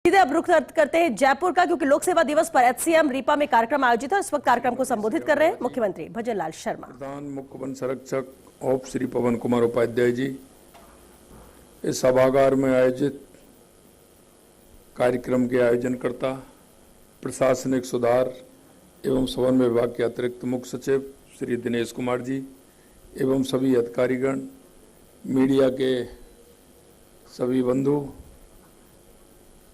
सीधे अब रुख करते हैं जयपुर का, क्योंकि लोक सेवा दिवस पर एचसीएम रीपा में कार्यक्रम आयोजित है। इस वक्त कार्यक्रम को संबोधित कर रहे हैं मुख्यमंत्री भजनलाल शर्मा। प्रधान मुख्य वन संरक्षक ऑफ श्री पवन कुमार उपाध्याय जी इस सभागार में आयोजित कार्यक्रम के आयोजनकर्ता, प्रशासनिक सुधार एवं समन्वय विभाग के अतिरिक्त मुख्य सचिव श्री दिनेश कुमार जी एवं सभी अधिकारीगण, मीडिया के सभी बंधु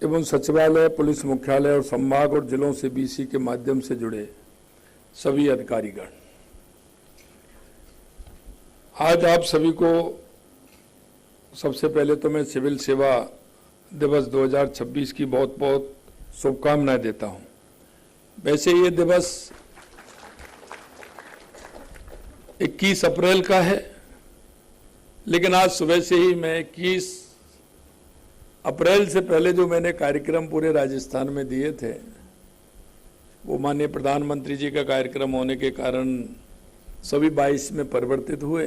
एवं सचिवालय, पुलिस मुख्यालय और संभाग और जिलों से बीसी के माध्यम से जुड़े सभी अधिकारीगण, आज आप सभी को सबसे पहले तो मैं सिविल सेवा दिवस 2026 की बहुत बहुत शुभकामनाएं देता हूं। वैसे ये दिवस 21 अप्रैल का है, लेकिन आज सुबह से ही मैं 21 अप्रैल से पहले जो मैंने कार्यक्रम पूरे राजस्थान में दिए थे, वो माननीय प्रधानमंत्री जी का कार्यक्रम होने के कारण सभी 22 में परिवर्तित हुए।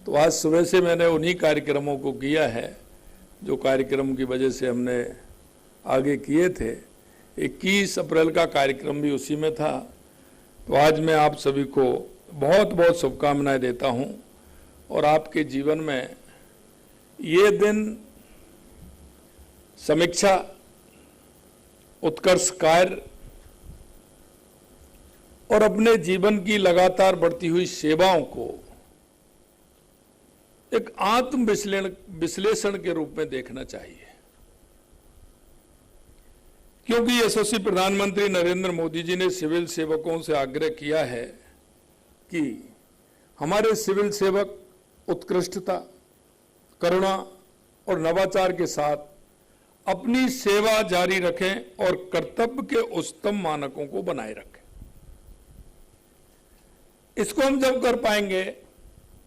तो आज सुबह से मैंने उन्हीं कार्यक्रमों को किया है जो कार्यक्रम की वजह से हमने आगे किए थे। 21 अप्रैल का कार्यक्रम भी उसी में था। तो आज मैं आप सभी को बहुत बहुत शुभकामनाएं देता हूं और आपके जीवन में ये दिन समीक्षा, उत्कर्ष कार्य और अपने जीवन की लगातार बढ़ती हुई सेवाओं को एक आत्म विश्लेषण के रूप में देखना चाहिए, क्योंकि यशस्वी प्रधानमंत्री नरेंद्र मोदी जी ने सिविल सेवकों से आग्रह किया है कि हमारे सिविल सेवक उत्कृष्टता, करुणा और नवाचार के साथ अपनी सेवा जारी रखें और कर्तव्य के उच्चतम मानकों को बनाए रखें। इसको हम जब कर पाएंगे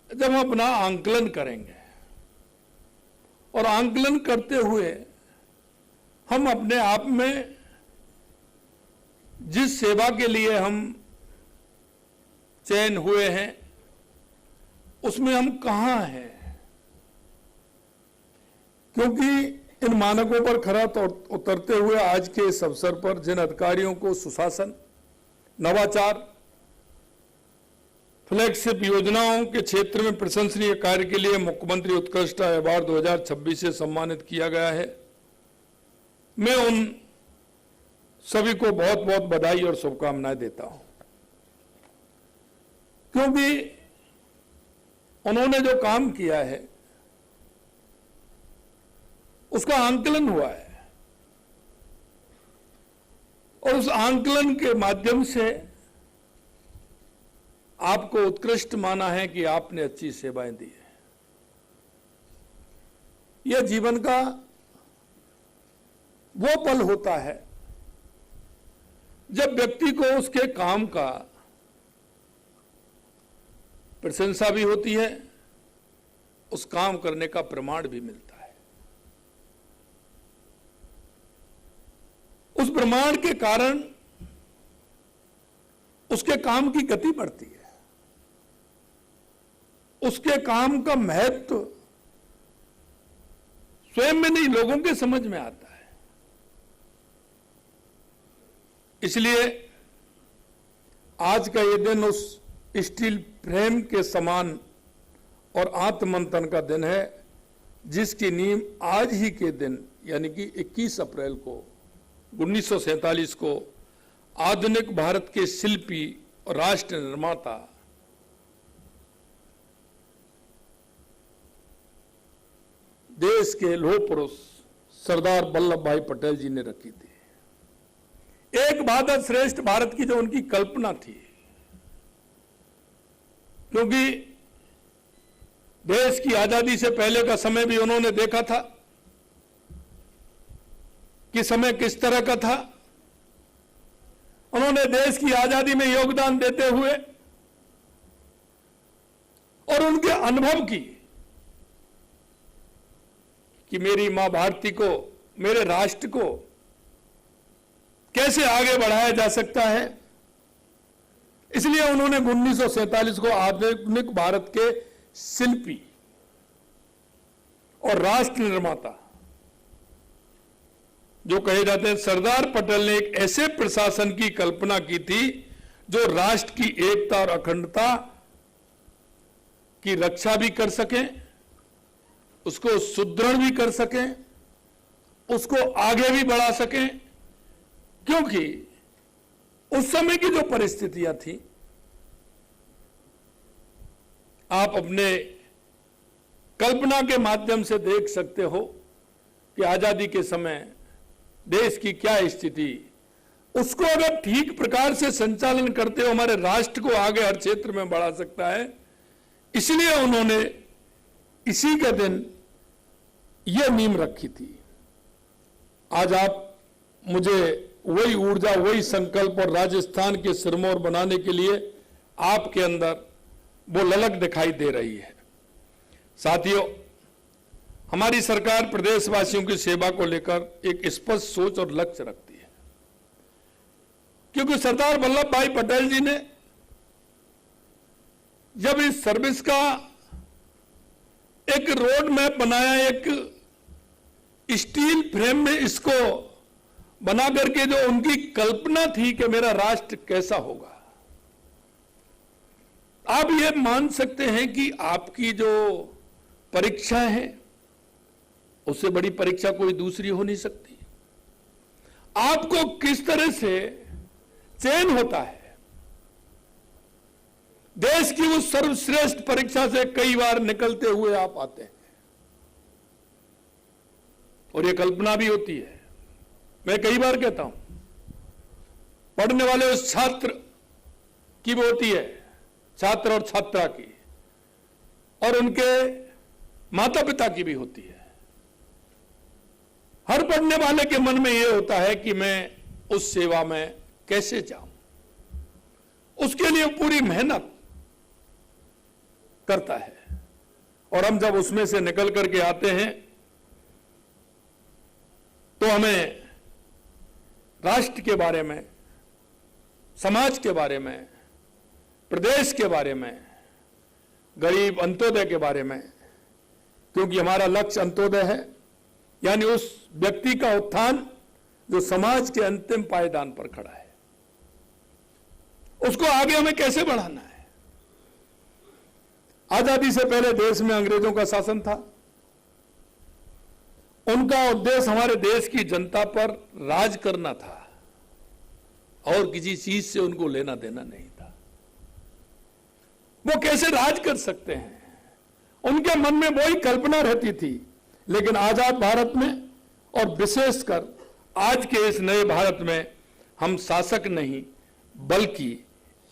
जब हम अपना आंकलन करेंगे, और आंकलन करते हुए हम अपने आप में जिस सेवा के लिए हम चयन हुए हैं उसमें हम कहां हैं, क्योंकि इन मानकों पर खरा उतरते हुए आज के इस अवसर पर जिन अधिकारियों को सुशासन, नवाचार, फ्लैगशिप योजनाओं के क्षेत्र में प्रशंसनीय कार्य के लिए मुख्यमंत्री उत्कृष्ट अवार्ड 2026 से सम्मानित किया गया है, मैं उन सभी को बहुत बहुत बधाई और शुभकामनाएं देता हूं, क्योंकि उन्होंने जो काम किया है उसका आंकलन हुआ है और उस आंकलन के माध्यम से आपको उत्कृष्ट माना है कि आपने अच्छी सेवाएं दी है। यह जीवन का वो पल होता है जब व्यक्ति को उसके काम का प्रशंसा भी होती है, उस काम करने का प्रमाण भी मिलता है। उस प्रमाण के कारण उसके काम की गति बढ़ती है, उसके काम का महत्व स्वयं में नहीं, लोगों के समझ में आता है। इसलिए आज का ये दिन उस स्टील फ्रेम के समान और आत्ममंथन का दिन है, जिसकी नींव आज ही के दिन यानी कि 21 अप्रैल को 1947 को आधुनिक भारत के शिल्पी और राष्ट्र निर्माता देश के लौह पुरुष सरदार वल्लभ भाई पटेल जी ने रखी थी। एक भारत श्रेष्ठ भारत की जो उनकी कल्पना थी, क्योंकि देश की आजादी से पहले का समय भी उन्होंने देखा था कि समय किस तरह का था। उन्होंने देश की आजादी में योगदान देते हुए और उनके अनुभव की कि मेरी मां भारती को, मेरे राष्ट्र को कैसे आगे बढ़ाया जा सकता है, इसलिए उन्होंने 1947 को आधुनिक भारत के शिल्पी और राष्ट्र निर्माता जो कहे जाते हैं, सरदार पटेल ने एक ऐसे प्रशासन की कल्पना की थी जो राष्ट्र की एकता और अखंडता की रक्षा भी कर सके, उसको सुदृढ़ भी कर सके, उसको आगे भी बढ़ा सके। क्योंकि उस समय की जो परिस्थितियां थी, आप अपने कल्पना के माध्यम से देख सकते हो कि आजादी के समय देश की क्या स्थिति, उसको अगर ठीक प्रकार से संचालन करते हो हमारे राष्ट्र को आगे हर क्षेत्र में बढ़ा सकता है। इसलिए उन्होंने इसी के दिन यह नींव रखी थी। आज आप मुझे वही ऊर्जा, वही संकल्प और राजस्थान के सिरमौर बनाने के लिए आपके अंदर वो ललक दिखाई दे रही है। साथियों, हमारी सरकार प्रदेशवासियों की सेवा को लेकर एक स्पष्ट सोच और लक्ष्य रखती है, क्योंकि सरदार वल्लभ भाई पटेल जी ने जब इस सर्विस का एक रोड मैप बनाया, एक स्टील फ्रेम में इसको बना करके जो उनकी कल्पना थी कि मेरा राष्ट्र कैसा होगा, आप ये मान सकते हैं कि आपकी जो परीक्षा है उससे बड़ी परीक्षा कोई दूसरी हो नहीं सकती। आपको किस तरह से चयन होता है, देश की उस सर्वश्रेष्ठ परीक्षा से कई बार निकलते हुए आप आते हैं, और ये कल्पना भी होती है। मैं कई बार कहता हूं, पढ़ने वाले उस छात्र की भी होती है, छात्र और छात्रा की, और उनके माता पिता की भी होती है। हर पढ़ने वाले के मन में यह होता है कि मैं उस सेवा में कैसे जाऊं, उसके लिए पूरी मेहनत करता है। और हम जब उसमें से निकल करके आते हैं तो हमें राष्ट्र के बारे में, समाज के बारे में, प्रदेश के बारे में, गरीब अंत्योदय के बारे में, क्योंकि हमारा लक्ष्य अंत्योदय है, यानी उस व्यक्ति का उत्थान जो समाज के अंतिम पायदान पर खड़ा है, उसको आगे हमें कैसे बढ़ाना है। आजादी से पहले देश में अंग्रेजों का शासन था। उनका उद्देश्य हमारे देश की जनता पर राज करना था और किसी चीज से उनको लेना देना नहीं था। वो कैसे राज कर सकते हैं, उनके मन में वही कल्पना रहती थी। लेकिन आजाद भारत में और विशेषकर आज के इस नए भारत में हम शासक नहीं बल्कि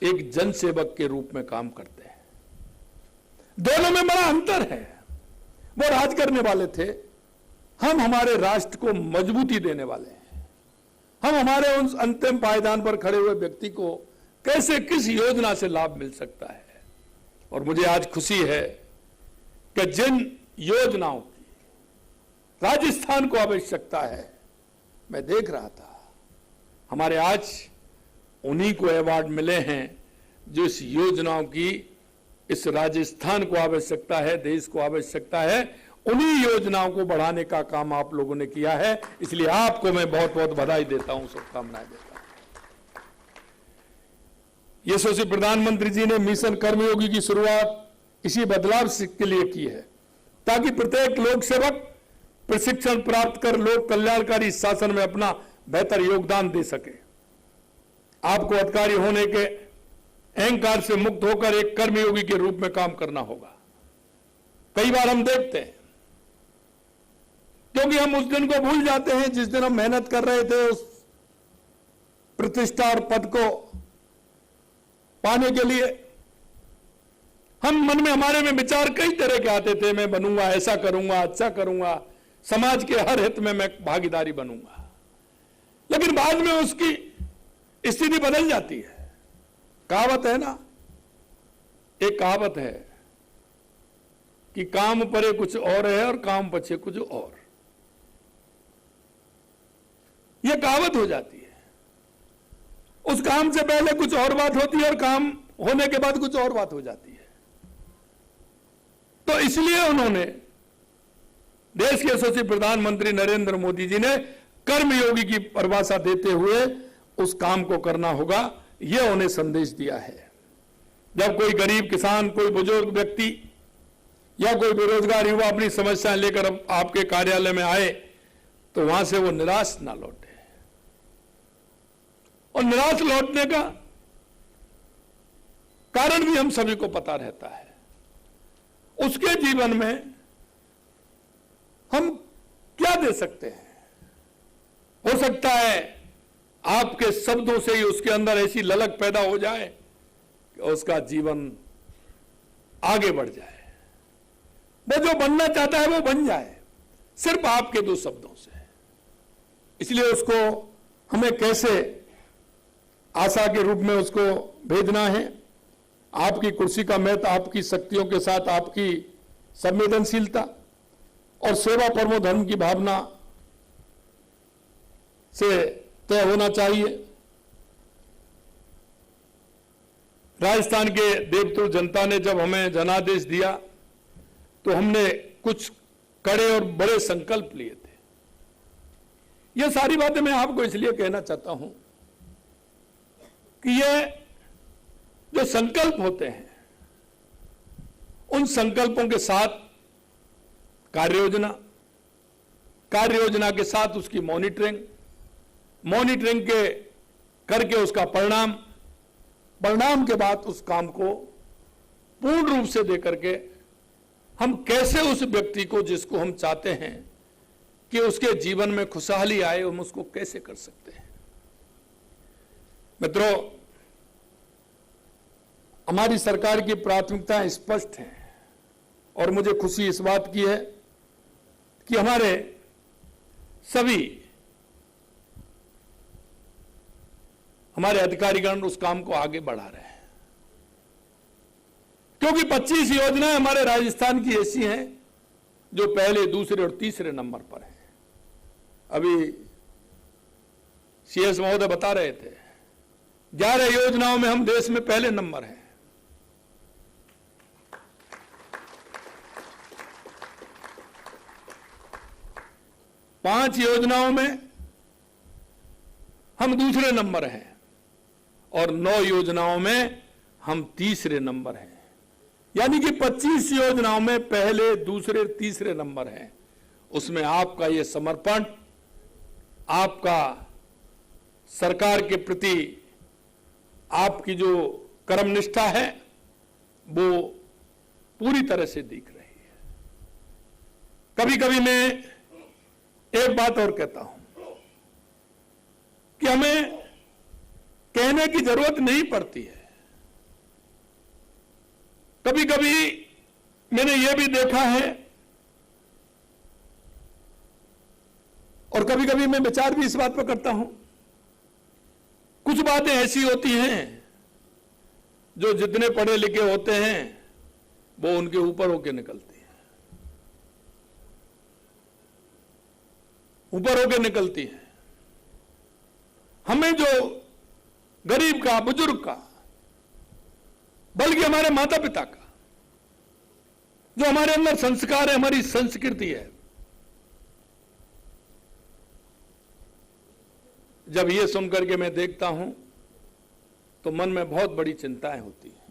एक जनसेवक के रूप में काम करते हैं। दोनों में बड़ा अंतर है। वो राज करने वाले थे, हम हमारे राष्ट्र को मजबूती देने वाले हैं। हम हमारे उस अंतिम पायदान पर खड़े हुए व्यक्ति को कैसे, किस योजना से लाभ मिल सकता है। और मुझे आज खुशी है कि जिन योजनाओं की राजस्थान को आवश्यकता है, मैं देख रहा था, हमारे आज उन्हीं को अवार्ड मिले हैं जो इस योजनाओं की इस राजस्थान को आवश्यकता है, देश को आवश्यकता है। उन्हीं योजनाओं को बढ़ाने का काम आप लोगों ने किया है, इसलिए आपको मैं बहुत बहुत बधाई देता हूं, शुभकामनाएं देता हूं। यशस्वी प्रधानमंत्री जी ने मिशन कर्मयोगी की शुरुआत इसी बदलाव के लिए की है, ताकि प्रत्येक लोक सेवक प्रशिक्षण प्राप्त कर लोक कल्याणकारी शासन में अपना बेहतर योगदान दे सके। आपको अधिकारी होने के अहंकार से मुक्त होकर एक कर्मयोगी के रूप में काम करना होगा। कई बार हम देखते हैं, क्योंकि हम उस दिन को भूल जाते हैं जिस दिन हम मेहनत कर रहे थे उस प्रतिष्ठा और पद को पाने के लिए। हम मन में, हमारे में विचार कई तरह के आते थे, मैं बनूंगा, ऐसा करूंगा, अच्छा करूंगा, समाज के हर हित में मैं भागीदारी बनूंगा। लेकिन बाद में उसकी स्थिति बदल जाती है। कहावत है ना, एक कहावत है कि काम परे कुछ और है और काम पछे कुछ और। यह कहावत हो जाती है। उस काम से पहले कुछ और बात होती है और काम होने के बाद कुछ और बात हो जाती है। तो इसलिए उन्होंने, देश के यशस्वी प्रधानमंत्री नरेंद्र मोदी जी ने कर्मयोगी की परिभाषा देते हुए उस काम को करना होगा, यह उन्हें संदेश दिया है। जब कोई गरीब किसान, कोई बुजुर्ग व्यक्ति या कोई बेरोजगार युवा अपनी समस्याएं लेकर आपके कार्यालय में आए तो वहां से वो निराश ना लौटे। और निराश लौटने का कारण भी हम सभी को पता रहता है। उसके जीवन में हम क्या दे सकते हैं? हो सकता है आपके शब्दों से ही उसके अंदर ऐसी ललक पैदा हो जाए कि उसका जीवन आगे बढ़ जाए, वो जो बनना चाहता है वो बन जाए, सिर्फ आपके 2 शब्दों से। इसलिए उसको हमें कैसे आशा के रूप में उसको भेजना है। आपकी कुर्सी का महत्व आपकी शक्तियों के साथ आपकी संवेदनशीलता और सेवा परमो धर्म की भावना से तय होना चाहिए। राजस्थान के देवतुल जनता ने जब हमें जनादेश दिया तो हमने कुछ कड़े और बड़े संकल्प लिए थे। ये सारी बातें मैं आपको इसलिए कहना चाहता हूं कि ये जो संकल्प होते हैं, उन संकल्पों के साथ कार्य योजना के साथ उसकी मॉनिटरिंग के करके उसका परिणाम के बाद उस काम को पूर्ण रूप से देकर के हम कैसे उस व्यक्ति को, जिसको हम चाहते हैं कि उसके जीवन में खुशहाली आए, हम उसको कैसे कर सकते हैं। मित्रों, हमारी सरकार की प्राथमिकताएं स्पष्ट हैं और मुझे खुशी इस बात की है कि हमारे अधिकारीगण उस काम को आगे बढ़ा रहे हैं, क्योंकि 25 योजनाएं हमारे राजस्थान की ऐसी हैं जो पहले, दूसरे और तीसरे नंबर पर हैं। अभी सीएस महोदय बता रहे थे 11 योजनाओं में हम देश में पहले नंबर हैं। पांच योजनाओं में हम दूसरे नंबर हैं और 9 योजनाओं में हम तीसरे नंबर हैं। यानी कि 25 योजनाओं में पहले, दूसरे, तीसरे नंबर हैं। उसमें आपका ये समर्पण, आपका सरकार के प्रति आपकी जो कर्मनिष्ठा है वो पूरी तरह से दिख रही है। कभी कभी मैं एक बात और कहता हूं कि हमें कहने की जरूरत नहीं पड़ती है। कभी कभी मैंने यह भी देखा है और कभी कभी मैं विचार भी इस बात पर करता हूं, कुछ बातें ऐसी होती हैं जो जितने पढ़े लिखे होते हैं वो उनके ऊपर होके निकलती है, ऊपर होके निकलती है। हमें जो गरीब का, बुजुर्ग का, बल्कि हमारे माता पिता का, जो हमारे अंदर संस्कार है, हमारी संस्कृति है, जब ये सुनकर के मैं देखता हूं तो मन में बहुत बड़ी चिंताएं होती हैं।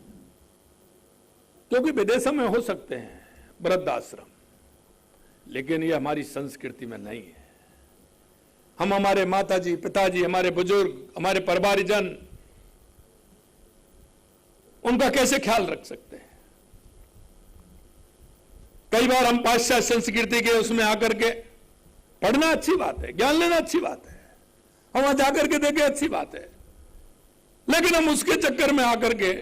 क्योंकि विदेशों में हो सकते हैं वृद्धाश्रम, लेकिन ये हमारी संस्कृति में नहीं है। हम हमारे माताजी, पिताजी, हमारे बुजुर्ग, हमारे परिवारजन, उनका कैसे ख्याल रख सकते हैं? कई बार हम पाश्चात्य संस्कृति के उसमें आकर के, पढ़ना अच्छी बात है, ज्ञान लेना अच्छी बात है, हम वहां जाकर के देखें अच्छी बात है, लेकिन हम उसके चक्कर में आकर के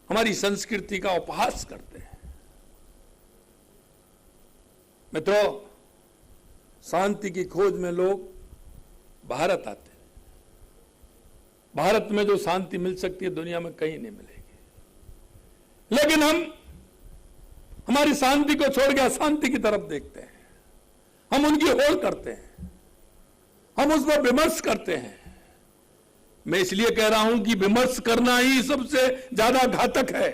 हमारी संस्कृति का उपहास करते हैं। मित्रों, शांति की खोज में लोग भारत आते हैं। भारत में जो शांति मिल सकती है दुनिया में कहीं नहीं मिलेगी। लेकिन हम हमारी शांति को छोड़ के अशांति की तरफ देखते हैं, हम उनकी होड़ करते हैं, हम उस पर विमर्श करते हैं। मैं इसलिए कह रहा हूं कि विमर्श करना ही सबसे ज्यादा घातक है।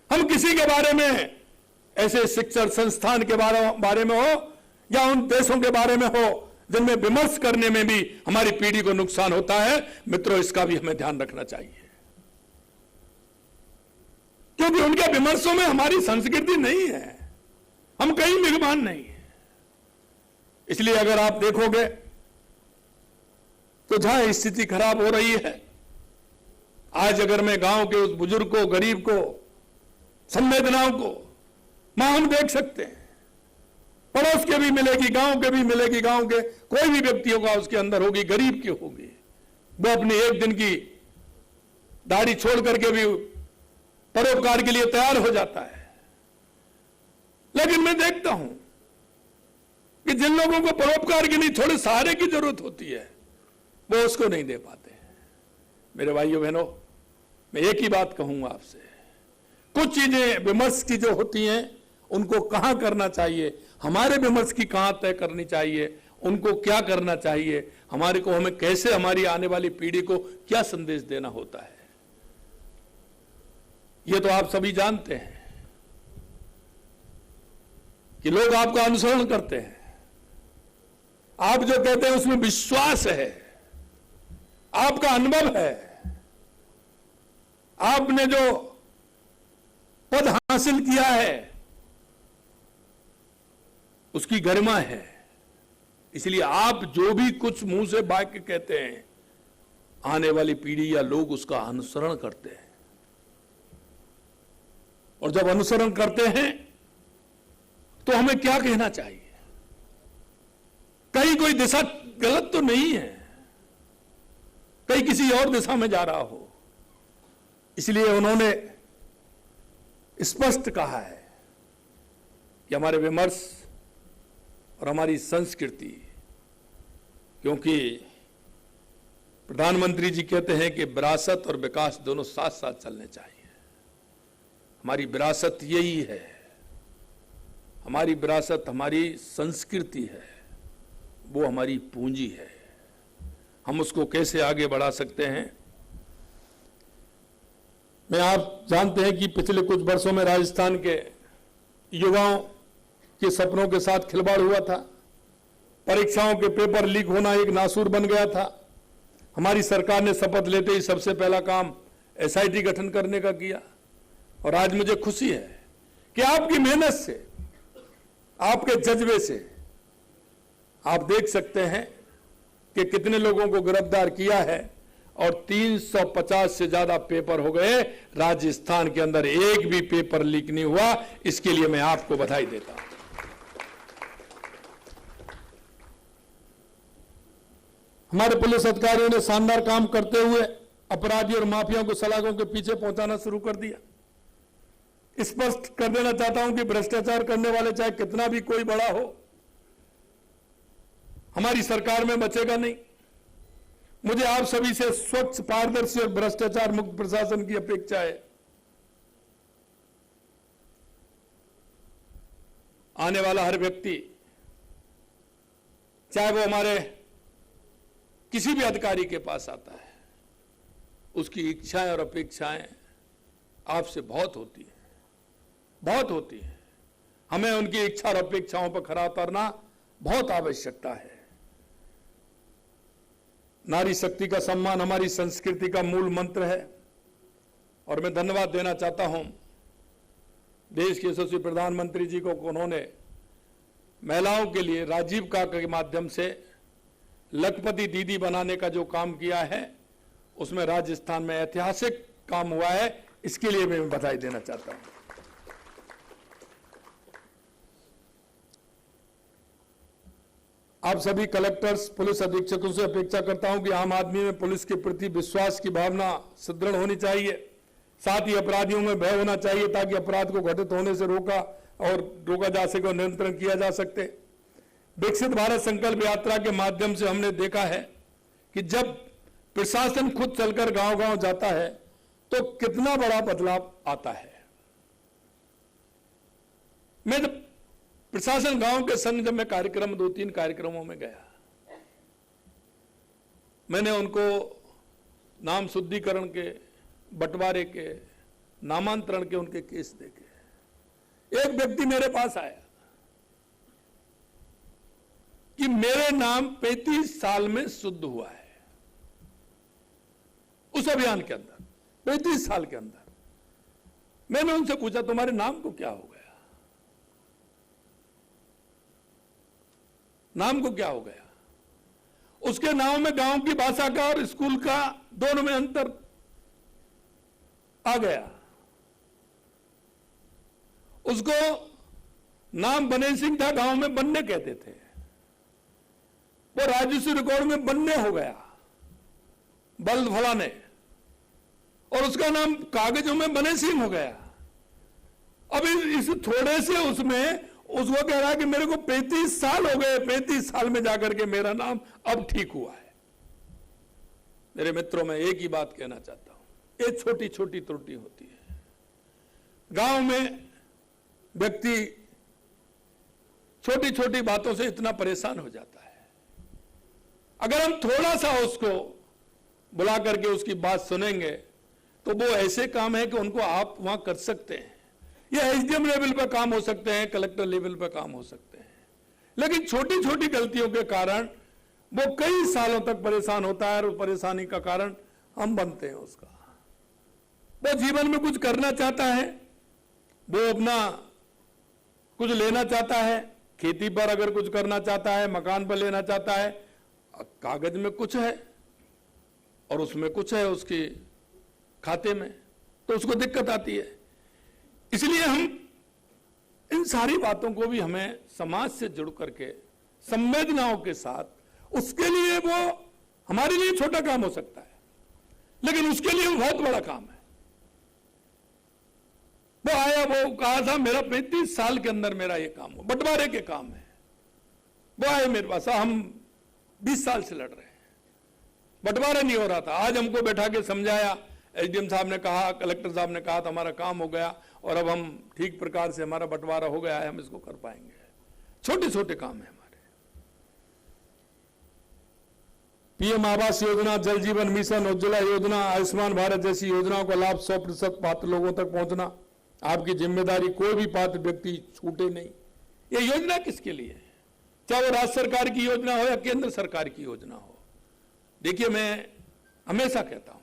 हम किसी के बारे में, ऐसे शिक्षण संस्थान के बारे में हो या उन देशों के बारे में हो जिनमें विमर्श करने में भी हमारी पीढ़ी को नुकसान होता है, मित्रों इसका भी हमें ध्यान रखना चाहिए, क्योंकि उनके विमर्शों में हमारी संस्कृति नहीं है, हम कहीं मेहमान नहीं है। इसलिए अगर आप देखोगे तो जहां स्थिति खराब हो रही है, आज अगर मैं गांव के उस बुजुर्ग को, गरीब को, संवेदनाओं को वहां हम देख सकते हैं, पड़ोस के भी मिलेगी, गांव के भी मिलेगी, गांव के कोई भी व्यक्तियों का उसके अंदर होगी, गरीब की होगी, वो अपनी एक दिन की दाढ़ी छोड़ करके भी परोपकार के लिए तैयार हो जाता है। लेकिन मैं देखता हूं कि जिन लोगों को परोपकार की नहीं, थोड़े सहारे की जरूरत होती है, वो उसको नहीं दे पाते। मेरे भाइयों बहनों, मैं एक ही बात कहूंगा आपसे, कुछ चीजें विमर्श की जो होती हैं उनको कहां करना चाहिए, हमारे विमर्श की कहां तय करनी चाहिए, उनको क्या करना चाहिए, हमारे को हमें कैसे हमारी आने वाली पीढ़ी को क्या संदेश देना होता है, ये तो आप सभी जानते हैं कि लोग आपका अनुसरण करते हैं, आप जो कहते हैं उसमें विश्वास है, आपका अनुभव है, आपने जो पद हासिल किया है उसकी गरिमा है। इसलिए आप जो भी कुछ मुंह से वाक्य कहते हैं, आने वाली पीढ़ी या लोग उसका अनुसरण करते हैं, और जब अनुसरण करते हैं तो हमें क्या कहना चाहिए, कहीं कोई दिशा गलत तो नहीं है, कहीं किसी और दिशा में जा रहा हो। इसलिए उन्होंने स्पष्ट कहा है कि हमारे विमर्श और हमारी संस्कृति, क्योंकि प्रधानमंत्री जी कहते हैं कि विरासत और विकास दोनों साथ साथ चलने चाहिए। हमारी विरासत यही है, हमारी विरासत हमारी संस्कृति है, वो हमारी पूंजी है, हम उसको कैसे आगे बढ़ा सकते हैं। मैं, आप जानते हैं कि पिछले कुछ वर्षों में राजस्थान के युवाओं के सपनों के साथ खिलवाड़ हुआ था, परीक्षाओं के पेपर लीक होना एक नासूर बन गया था। हमारी सरकार ने शपथ लेते ही सबसे पहला काम एसआईटी गठन करने का किया, और आज मुझे खुशी है कि आपकी मेहनत से, आपके जज्बे से आप देख सकते हैं कि कितने लोगों को गिरफ्तार किया है, और 350 से ज्यादा पेपर हो गए। राजस्थान के अंदर एक भी पेपर लीक नहीं हुआ, इसके लिए मैं आपको बधाई देता हूं। हमारे पुलिस अधिकारियों ने शानदार काम करते हुए अपराधी और माफियाओं को सलाखों के पीछे पहुंचाना शुरू कर दिया। स्पष्ट कर देना चाहता हूं कि भ्रष्टाचार करने वाले चाहे कितना भी कोई बड़ा हो, हमारी सरकार में बचेगा नहीं। मुझे आप सभी से स्वच्छ, पारदर्शी और भ्रष्टाचार मुक्त प्रशासन की अपेक्षा है। आने वाला हर व्यक्ति, चाहे वो हमारे किसी भी अधिकारी के पास आता है, उसकी इच्छाएं और अपेक्षाएं आपसे बहुत होती हैं, बहुत होती हैं। हमें उनकी इच्छा और अपेक्षाओं पर खरा उतरना बहुत आवश्यकता है। नारी शक्ति का सम्मान हमारी संस्कृति का मूल मंत्र है, और मैं धन्यवाद देना चाहता हूं देश के यशस्वी प्रधानमंत्री जी को, उन्होंने महिलाओं के लिए राजीव का के माध्यम से लखपति दीदी बनाने का जो काम किया है, उसमें राजस्थान में ऐतिहासिक काम हुआ है। इसके लिए मैं बधाई देना चाहता हूं। आप सभी कलेक्टर्स, पुलिस अधीक्षकों से अपेक्षा करता हूं कि आम आदमी में पुलिस के प्रति विश्वास की भावना सुदृढ़ होनी चाहिए, साथ ही अपराधियों में भय होना चाहिए, ताकि अपराध को घटित होने से रोका जा सके और नियंत्रण किया जा सकते। विकसित भारत संकल्प यात्रा के माध्यम से हमने देखा है कि जब प्रशासन खुद चलकर गांव-गांव जाता है तो कितना बड़ा बदलाव आता है। मैं जब प्रशासन गांव के संग जब मैं कार्यक्रम 2-3 कार्यक्रमों में गया, मैंने उनको नाम शुद्धिकरण के, बंटवारे के, नामांतरण के उनके केस देखे। एक व्यक्ति मेरे पास आया कि मेरे नाम 35 साल में शुद्ध हुआ है। उस अभियान के अंदर 35 साल के अंदर मैंने उनसे पूछा तुम्हारे नाम को क्या हो गया, नाम को क्या हो गया। उसके नाम में गांव की भाषा का और स्कूल का दोनों में अंतर आ गया। उसको नाम बने सिंह था, गांव में बन्ने कहते थे, वो राजस्व रिकॉर्ड में बन्ने हो गया, बल्द फलाने, और उसका नाम कागजों में बने सिंह हो गया। अब इस थोड़े से उसमें उसको कह रहा है कि मेरे को 35 साल हो गए, 35 साल में जाकर के मेरा नाम अब ठीक हुआ है। मेरे मित्रों, में एक ही बात कहना चाहता हूं, ये छोटी छोटी त्रुटि होती है। गांव में व्यक्ति छोटी छोटी बातों से इतना परेशान हो जाता है। अगर हम थोड़ा सा उसको बुला करके उसकी बात सुनेंगे तो वो ऐसे काम है कि उनको आप वहां कर सकते हैं। ये एसडीएम लेवल पर काम हो सकते हैं, कलेक्टर लेवल पर काम हो सकते हैं, लेकिन छोटी छोटी गलतियों के कारण वो कई सालों तक परेशान होता है और उस परेशानी का कारण हम बनते हैं उसका। वो जीवन में कुछ करना चाहता है, वो अपना कुछ लेना चाहता है, खेती पर अगर कुछ करना चाहता है, मकान पर लेना चाहता है, कागज में कुछ है और उसमें कुछ है उसके खाते में, तो उसको दिक्कत आती है। इसलिए हम इन सारी बातों को भी हमें समाज से जुड़ करके संवेदनाओं के साथ, उसके लिए वो हमारे लिए छोटा काम हो सकता है, लेकिन उसके लिए वो बहुत बड़ा काम है। वो आया, वो कहा था मेरा 35 साल के अंदर मेरा ये काम हो, बंटवारे के काम है। वो आए मेरे पास, हम 20 साल से लड़ रहे हैं, बंटवारा नहीं हो रहा था। आज हमको बैठा के समझाया, एसडीएम साहब ने कहा, कलेक्टर साहब ने कहा तो हमारा काम हो गया और अब हम ठीक प्रकार से हमारा बंटवारा हो गया है, हम इसको कर पाएंगे। छोटे छोटे काम है हमारे। पीएम आवास योजना, जल जीवन मिशन, उज्ज्वला योजना, आयुष्मान भारत जैसी योजनाओं का लाभ 100% पात्र लोगों तक पहुंचना आपकी जिम्मेदारी, कोई भी पात्र व्यक्ति छूटे नहीं। ये योजना किसके लिए है? चाहे वो राज्य सरकार की योजना हो या केंद्र सरकार की योजना हो। देखिए, मैं हमेशा कहता हूं,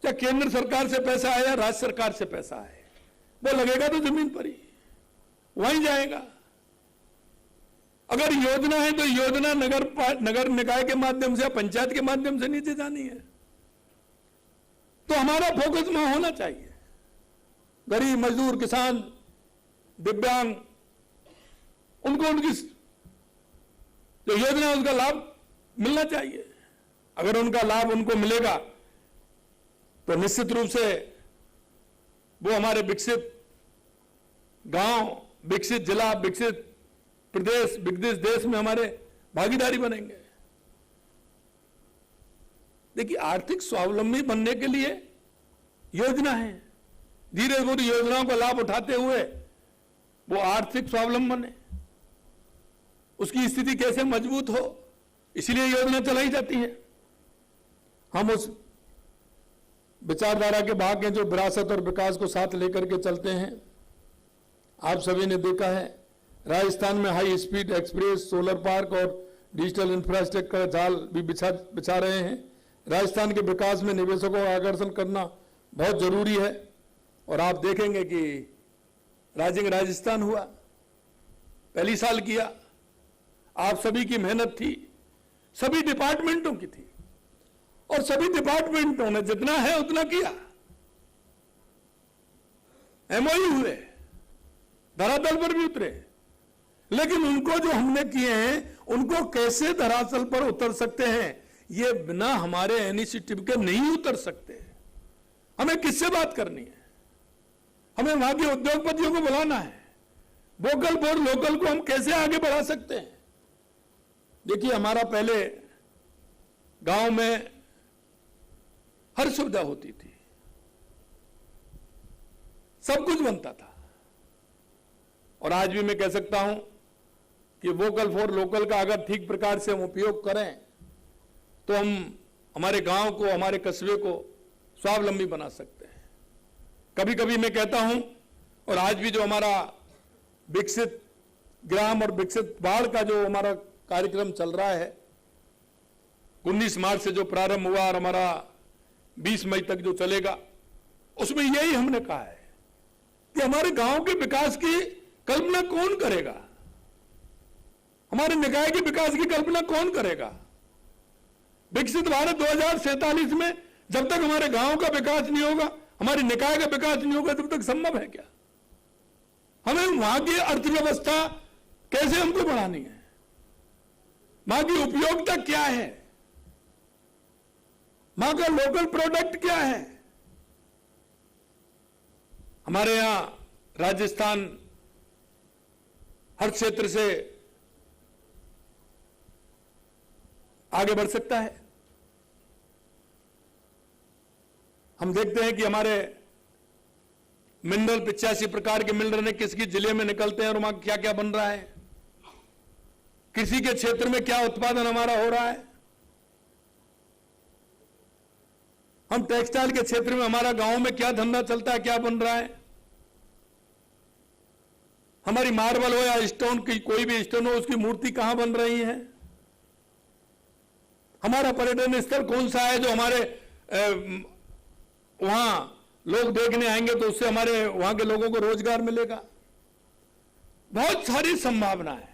चाहे केंद्र सरकार से पैसा आए या राज्य सरकार से पैसा आए, वो लगेगा तो जमीन पर ही, वहीं जाएगा। अगर योजना है तो योजना नगर निकाय के माध्यम से, पंचायत के माध्यम से नीचे जानी है। तो हमारा फोकस वहां होना चाहिए। गरीब, मजदूर, किसान, दिव्यांग, उनको उनकी जो योजना है उसका लाभ मिलना चाहिए। अगर उनका लाभ उनको मिलेगा तो निश्चित रूप से वो हमारे विकसित गांव, विकसित जिला, विकसित प्रदेश, विकसित देश में हमारे भागीदारी बनेंगे। देखिए, आर्थिक स्वावलंबी बनने के लिए योजना है, धीरे धीरे योजनाओं का लाभ उठाते हुए वो आर्थिक स्वावलंबन बने, उसकी स्थिति कैसे मजबूत हो, इसलिए योजना चलाई जाती है। हम उस विचारधारा के भाग हैं जो विरासत और विकास को साथ लेकर के चलते हैं। आप सभी ने देखा है, राजस्थान में high speed express, solar park और डिजिटल इंफ्रास्ट्रक्चर का जाल भी बिछा रहे हैं। राजस्थान के विकास में निवेशकों का आकर्षण करना बहुत जरूरी है और आप देखेंगे कि राइजिंग राजस्थान हुआ, पहली साल किया, आप सभी की मेहनत थी, सभी डिपार्टमेंटों की थी और सभी डिपार्टमेंटों ने जितना है उतना किया। एमओयू हुए, धरातल पर भी उतरे, लेकिन उनको जो हमने किए हैं उनको कैसे धरातल पर उतर सकते हैं, ये बिना हमारे इनिशिएटिव के नहीं उतर सकते। हमें किससे बात करनी है? हमें वहां के उद्योगपतियों को बुलाना है। वोकल फॉर लोकल को हम कैसे आगे बढ़ा सकते हैं? देखिए, हमारा पहले गांव में हर सुविधा होती थी, सब कुछ बनता था, और आज भी मैं कह सकता हूं कि वोकल फॉर लोकल का अगर ठीक प्रकार से हम उपयोग करें तो हम हमारे गांव को, हमारे कस्बे को स्वावलंबी बना सकते हैं। कभी कभी मैं कहता हूं, और आज भी जो हमारा विकसित ग्राम और विकसित बाढ़ का जो हमारा कार्यक्रम चल रहा है। 19 मार्च से जो प्रारंभ हुआ और हमारा 20 मई तक जो चलेगा, उसमें यही हमने कहा है कि हमारे गांव के विकास की कल्पना कौन करेगा, हमारे निकाय के विकास की कल्पना कौन करेगा। विकसित भारत 2047 में जब तक हमारे गांव का विकास नहीं होगा, हमारी निकाय का विकास नहीं होगा, तब तक संभव है क्या? हमें वहां की अर्थव्यवस्था कैसे हमको बढ़ानी है, वहां की उपयोगिता क्या है, वहां का लोकल प्रोडक्ट क्या है। हमारे यहां राजस्थान हर क्षेत्र से आगे बढ़ सकता है। हम देखते हैं कि हमारे मिनरल 85 प्रकार के मिनरल ने किसकी जिले में निकलते हैं और वहां क्या क्या बन रहा है, कृषि के क्षेत्र में क्या उत्पादन हमारा हो रहा है। हम टेक्सटाइल के क्षेत्र में हमारा गांव में क्या धंधा चलता है, क्या बन रहा है। हमारी मार्बल हो या स्टोन की कोई भी स्टोन हो, उसकी मूर्ति कहां बन रही है। हमारा पर्यटन स्थल कौन सा है जो हमारे वहां लोग देखने आएंगे तो उससे हमारे वहां के लोगों को रोजगार मिलेगा। बहुत सारी संभावना है।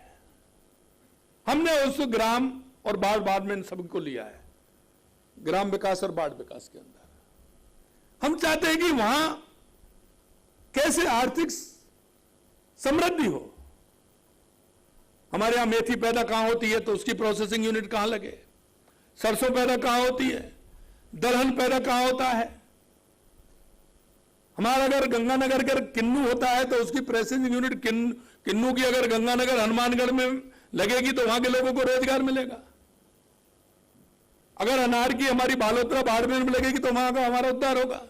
हमने उस ग्राम और बाढ़ बाद में इन सबको लिया है, ग्राम विकास और बाढ़ विकास के अंदर। हम चाहते हैं कि वहां कैसे आर्थिक समृद्धि हो। हमारे यहां मेथी पैदा कहां होती है तो उसकी प्रोसेसिंग यूनिट कहां लगे, सरसों पैदा कहां होती है, दलहन पैदा कहां होता है। हमारा अगर गंगानगर अगर किन्नू होता है तो उसकी प्रोसेसिंग यूनिट किन्नू की अगर गंगानगर हनुमानगढ़ में लगेगी तो वहां के लोगों को रोजगार मिलेगा। अगर अनार की हमारी बालोतरा बाड़मेर में लगेगी तो वहां का हमारा उद्धार होगा।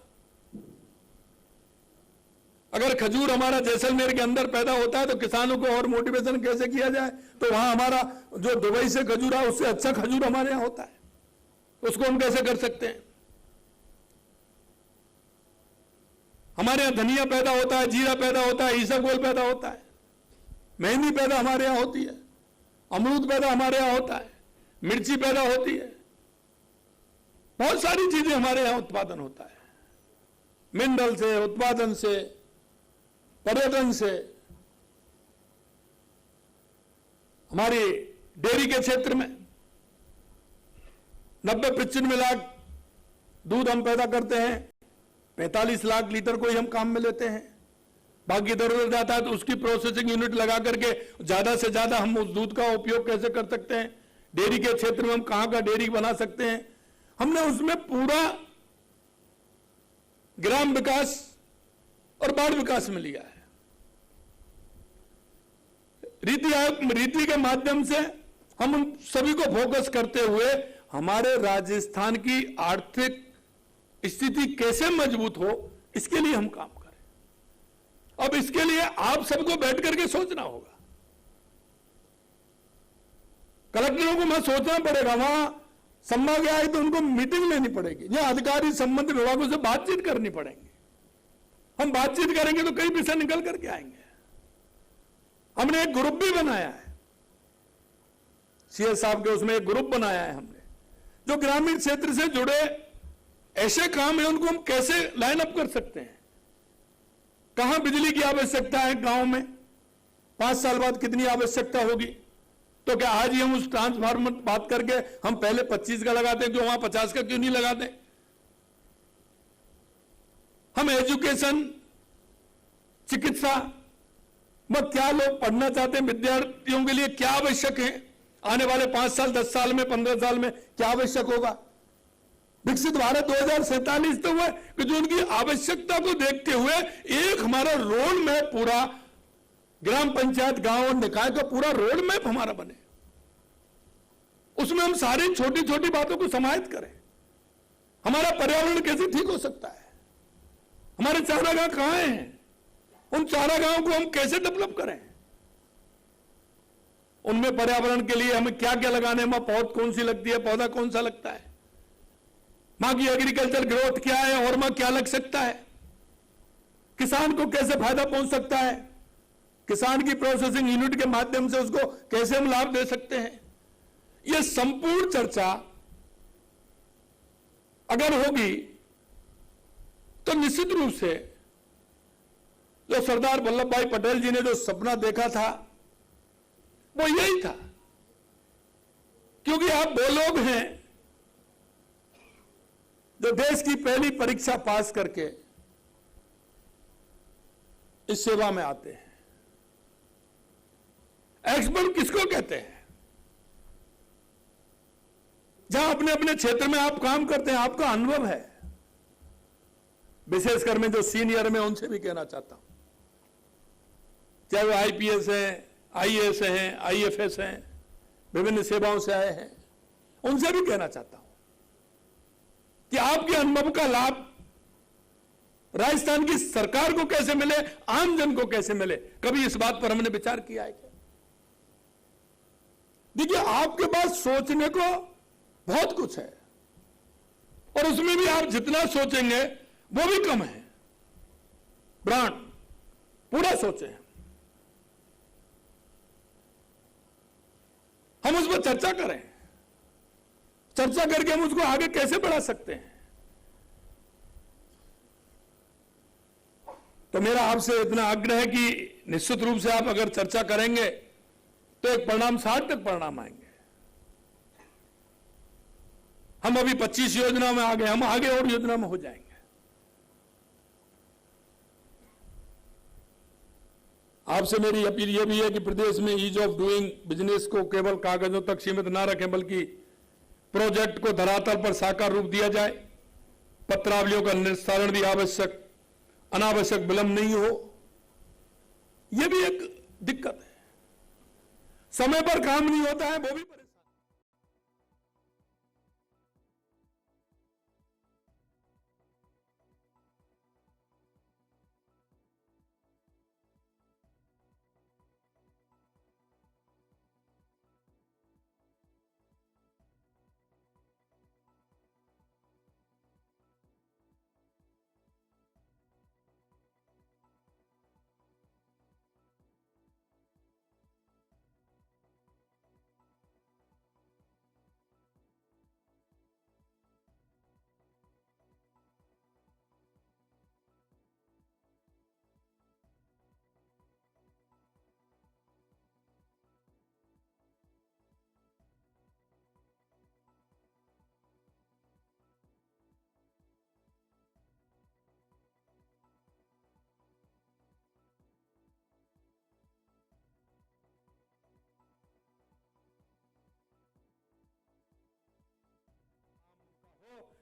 अगर खजूर हमारा जैसलमेर के अंदर पैदा होता है तो किसानों को और मोटिवेशन कैसे किया जाए, तो वहां हमारा जो दुबई से खजूर है उससे अच्छा खजूर हमारे यहां होता है, उसको हम कैसे कर सकते हैं। हमारे यहां धनिया पैदा होता है, जीरा पैदा होता है, ईसबगोल पैदा होता है, मेहंदी पैदा हमारे यहां होती है, अमरूद पैदा हमारे यहां होता है, मिर्ची पैदा होती है, बहुत सारी चीजें हमारे यहां उत्पादन होता है। मिनरल से, उत्पादन से, पर्यटन से। हमारी डेयरी के क्षेत्र में 90-95 लाख दूध हम पैदा करते हैं, 45 लाख लीटर को ही हम काम में लेते हैं, बाकी इधर उधर जाता है तो उसकी प्रोसेसिंग यूनिट लगा करके ज्यादा से ज्यादा हम उस दूध का उपयोग कैसे कर सकते हैं। डेयरी के क्षेत्र में हम कहां का डेयरी बना सकते हैं। हमने उसमें पूरा ग्राम विकास और बाढ़ विकास में लिया है। रीति के माध्यम से हम उन सभी को फोकस करते हुए हमारे राजस्थान की आर्थिक स्थिति कैसे मजबूत हो, इसके लिए हम काम करें। अब इसके लिए आप सबको बैठ करके सोचना होगा। कलेक्टरों को मैं सोचना पड़ेगा, वहां संभाग आए तो उनको मीटिंग लेनी पड़ेगी, या अधिकारी संबंधित विभागों से बातचीत करनी पड़ेगी। हम बातचीत करेंगे तो कई विषय निकल करके आएंगे। हमने एक ग्रुप भी बनाया है, सीएस साहब के उसमें एक ग्रुप बनाया है हमने, जो ग्रामीण क्षेत्र से जुड़े ऐसे काम है उनको हम कैसे लाइन अप कर सकते हैं। कहां बिजली की आवश्यकता है गांव में, 5 साल बाद कितनी आवश्यकता होगी, तो क्या आज ही हम उस ट्रांसफार्मर बात करके हम पहले 25 का लगाते हैं, क्यों वहां 50 का क्यों नहीं लगाते। हम एजुकेशन, चिकित्सा में क्या लोग पढ़ना चाहते हैं, विद्यार्थियों के लिए क्या आवश्यक है, आने वाले 5 साल 10 साल में 15 साल में क्या आवश्यक होगा। विकसित भारत 2047 तो हुआ कि जो उनकी आवश्यकता को देखते हुए एक हमारा रोड मैप, पूरा ग्राम पंचायत, गांव और निकाय का पूरा रोड मैप हमारा बने। उसमें हम सारी छोटी छोटी बातों को समाहित करें। हमारा पर्यावरण कैसे ठीक हो सकता है, हमारे चारागाह कहां हैं, उन चारागाहों को हम कैसे डेवलप करें, उनमें पर्यावरण के लिए हमें क्या क्या लगाने में, पौध कौन सी लगती है, पौधा कौन सा लगता है, मां की एग्रीकल्चर ग्रोथ क्या है और मां क्या लग सकता है, किसान को कैसे फायदा पहुंच सकता है, किसान की प्रोसेसिंग यूनिट के माध्यम से उसको कैसे हम लाभ दे सकते हैं। ये संपूर्ण चर्चा अगर होगी तो निश्चित रूप से जो सरदार वल्लभ भाई पटेल जी ने जो सपना देखा था वो यही था, क्योंकि आप वो लोग हैं जो देश की पहली परीक्षा पास करके इस सेवा में आते हैं। एक्सपर्ट किसको कहते हैं? जहां अपने अपने क्षेत्र में आप काम करते हैं, आपका अनुभव है। विशेषकर मैं जो सीनियर में उनसे भी कहना चाहता हूं, चाहे वो आईपीएस हैं, आईएएस हैं, आईएफएस हैं, विभिन्न सेवाओं से आए हैं, उनसे भी कहना चाहता हूं कि आपके अनुभव का लाभ राजस्थान की सरकार को कैसे मिले, आम जन को कैसे मिले, कभी इस बात पर हमने विचार किया है क्या? देखिए, आपके पास सोचने को बहुत कुछ है और उसमें भी आप जितना सोचेंगे वो भी कम है। ब्रांड पूरा सोचें, हम उस पर चर्चा करें, चर्चा करके हम उसको आगे कैसे बढ़ा सकते हैं। तो मेरा आपसे इतना आग्रह है कि निश्चित रूप से आप अगर चर्चा करेंगे तो एक परिणाम, सार्थक परिणाम आएंगे। हम अभी 25 योजना में आ गए, हम आगे और योजना में हो जाएंगे। आपसे मेरी अपील यह भी है कि प्रदेश में ईज ऑफ डूइंग बिजनेस को केवल कागजों तक सीमित ना रखें, बल्कि प्रोजेक्ट को धरातल पर साकार रूप दिया जाए। पत्रावलियों का निस्तारण भी आवश्यक, अनावश्यक विलंब नहीं हो, यह भी एक दिक्कत है। समय पर काम नहीं होता है, वो भी परेशान।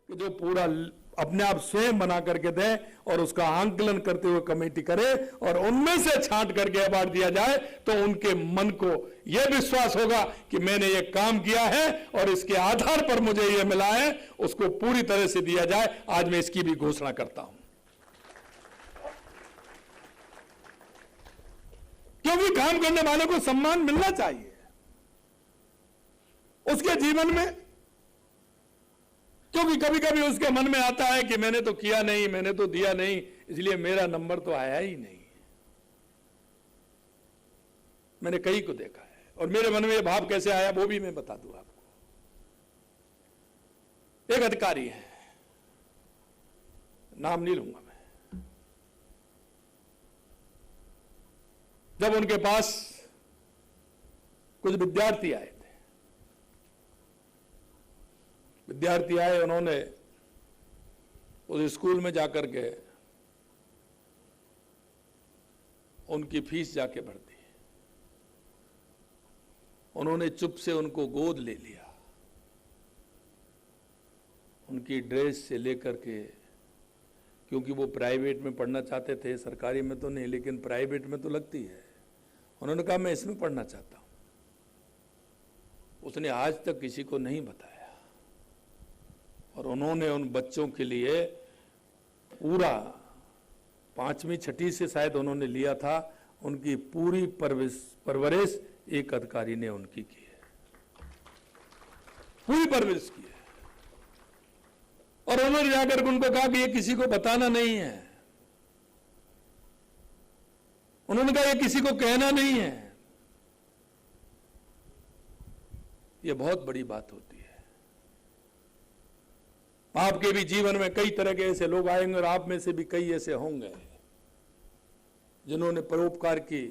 कि जो पूरा अपने आप स्वयं बना करके दे और उसका आंकलन करते हुए कमेटी करे और उनमें से छांट करके अवार्ड दिया जाए, तो उनके मन को यह विश्वास होगा कि मैंने ये काम किया है और इसके आधार पर मुझे ये मिला है, उसको पूरी तरह से दिया जाए। आज मैं इसकी भी घोषणा करता हूं, क्योंकि काम करने वाले को सम्मान मिलना चाहिए उसके जीवन में। क्योंकि कभी कभी उसके मन में आता है कि मैंने तो किया नहीं, मैंने तो दिया नहीं, इसलिए मेरा नंबर तो आया ही नहीं। मैंने कई को देखा है और मेरे मन में यह भाव कैसे आया वो भी मैं बता दूं आपको। एक अधिकारी है, नाम नहीं लूंगा मैं, जब उनके पास कुछ विद्यार्थी आए, उन्होंने उस स्कूल में जाकर के उनकी फीस जाके भर दी। उन्होंने चुप से उनको गोद ले लिया, उनकी ड्रेस से लेकर के, क्योंकि वो प्राइवेट में पढ़ना चाहते थे, सरकारी में तो नहीं, लेकिन प्राइवेट में तो लगती है। उन्होंने कहा मैं इसमें पढ़ना चाहता हूं। उसने आज तक किसी को नहीं बताया और उन्होंने उन बच्चों के लिए पूरा 5वीं 6वीं से शायद उन्होंने लिया था, उनकी पूरी परवरिश एक अधिकारी ने उनकी की है, पूरी परवरिश की है। और उन्होंने जाकर उनको कहा कि ये किसी को बताना नहीं है, उन्होंने कहा ये किसी को कहना नहीं है, ये बहुत बड़ी बात होती है। आपके भी जीवन में कई तरह के ऐसे लोग आएंगे और आप में से भी कई ऐसे होंगे जिन्होंने परोपकार की,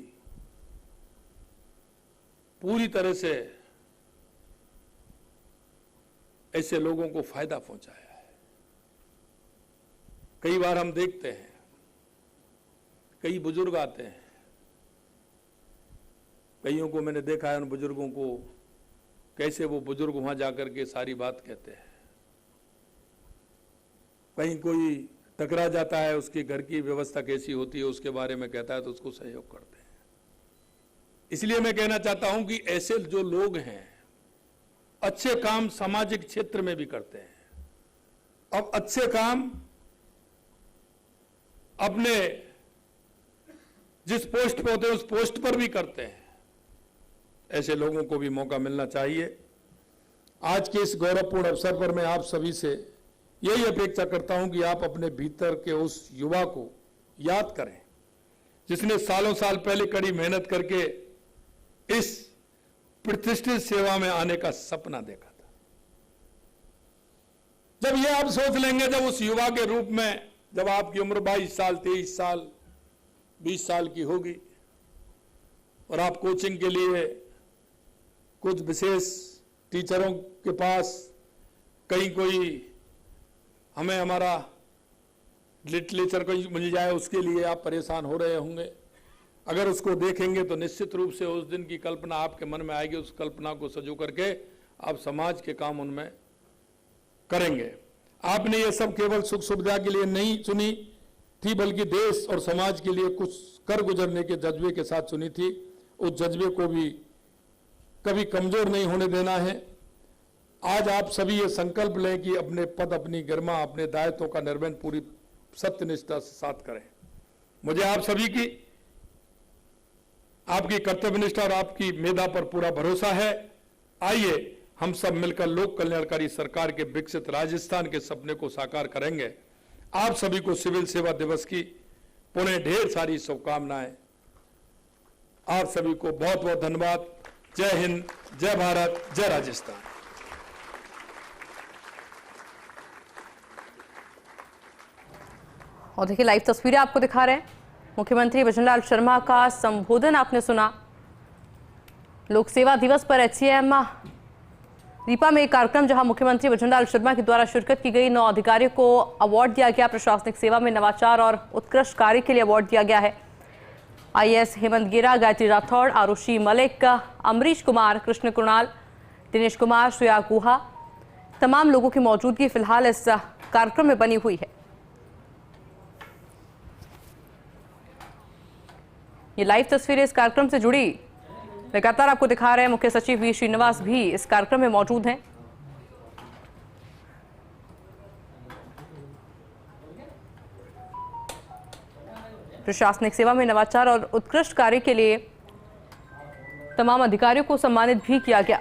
पूरी तरह से ऐसे लोगों को फायदा पहुंचाया है। कई बार हम देखते हैं कई बुजुर्ग आते हैं, कईयों को मैंने देखा है, उन बुजुर्गों को कैसे वो बुजुर्ग वहां जाकर के सारी बात कहते हैं। कहीं कोई टकरा जाता है, उसके घर की व्यवस्था कैसी होती है उसके बारे में कहता है तो उसको सहयोग करते हैं। इसलिए मैं कहना चाहता हूं कि ऐसे जो लोग हैं अच्छे काम सामाजिक क्षेत्र में भी करते हैं। अब अच्छे काम अपने जिस पोस्ट पे होते हैं उस पोस्ट पर भी करते हैं। ऐसे लोगों को भी मौका मिलना चाहिए। आज के इस गौरवपूर्ण अवसर पर मैं आप सभी से यही अपेक्षा करता हूं कि आप अपने भीतर के उस युवा को याद करें जिसने सालों साल पहले कड़ी मेहनत करके इस प्रतिष्ठित सेवा में आने का सपना देखा था। जब ये आप सोच लेंगे, जब उस युवा के रूप में जब आपकी उम्र 22 साल 23 साल 20 साल की होगी और आप कोचिंग के लिए कुछ विशेष टीचरों के पास कहीं कोई हमें हमारा लिटरेचर कोई मिल जाए उसके लिए आप परेशान हो रहे होंगे। अगर उसको देखेंगे तो निश्चित रूप से उस दिन की कल्पना आपके मन में आएगी। उस कल्पना को सजो करके आप समाज के काम उनमें करेंगे। आपने ये सब केवल सुख सुविधा के लिए नहीं चुनी थी, बल्कि देश और समाज के लिए कुछ कर गुजरने के जज्बे के साथ चुनी थी। उस जज्बे को भी कभी कमजोर नहीं होने देना है। आज आप सभी ये संकल्प लें कि अपने पद, अपनी गरिमा, अपने दायित्वों का निर्वहन पूरी सत्यनिष्ठा के साथ करें। मुझे आप सभी की, आपकी कर्तव्यनिष्ठा और आपकी मेधा पर पूरा भरोसा है। आइए हम सब मिलकर लोक कल्याणकारी सरकार के विकसित राजस्थान के सपने को साकार करेंगे। आप सभी को सिविल सेवा दिवस की पुनः ढेर सारी शुभकामनाएं। आप सभी को बहुत बहुत धन्यवाद। जय हिंद, जय भारत, जय राजस्थान। और देखिए लाइव तस्वीरें आपको दिखा रहे हैं। मुख्यमंत्री भजनलाल शर्मा का संबोधन आपने सुना। लोक सेवा दिवस पर एचसीएम रीपा में एक कार्यक्रम जहां मुख्यमंत्री भजनलाल शर्मा के द्वारा शिरकत की गई। 9 अधिकारियों को अवार्ड दिया गया। प्रशासनिक सेवा में नवाचार और उत्कृष्ट कार्य के लिए अवार्ड दिया गया है। आईएएस हेमंत गेरा, गायत्री राठौड़, आरुषि मलिक, अमरीश कुमार, कृष्ण कुणाल, दिनेश कुमार, श्रेया गुहा, तमाम लोगों की मौजूदगी फिलहाल इस कार्यक्रम में बनी हुई है। ये लाइव तस्वीरें इस कार्यक्रम से जुड़ी लगातार आपको दिखा रहे हैं। मुख्य सचिव वी श्रीनिवास भी इस कार्यक्रम में मौजूद हैं। प्रशासनिक सेवा में नवाचार और उत्कृष्ट कार्य के लिए तमाम अधिकारियों को सम्मानित भी किया गया।